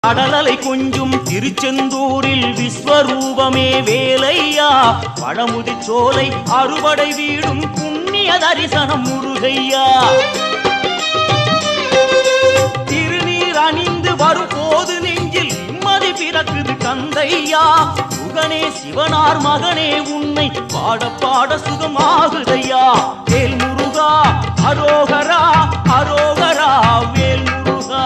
கடலலை கொஞ்சும் திருச்செந்தூரில் விஸ்வரூபமே வேலையா, பழமுதி சோலை அறுபடை வீடும் புண்ணிய தரிசனம் முருகையா. திருநீர் அணிந்து வரும் போது நெஞ்சில் நிம்மதி பிறக்குது கந்தையா. சுகனே சிவனார் மகனே உன்னை பாட பாட சுகமாகுதையா. வேல் முருகா அரோகரா அரோகரா வேல் முருகா.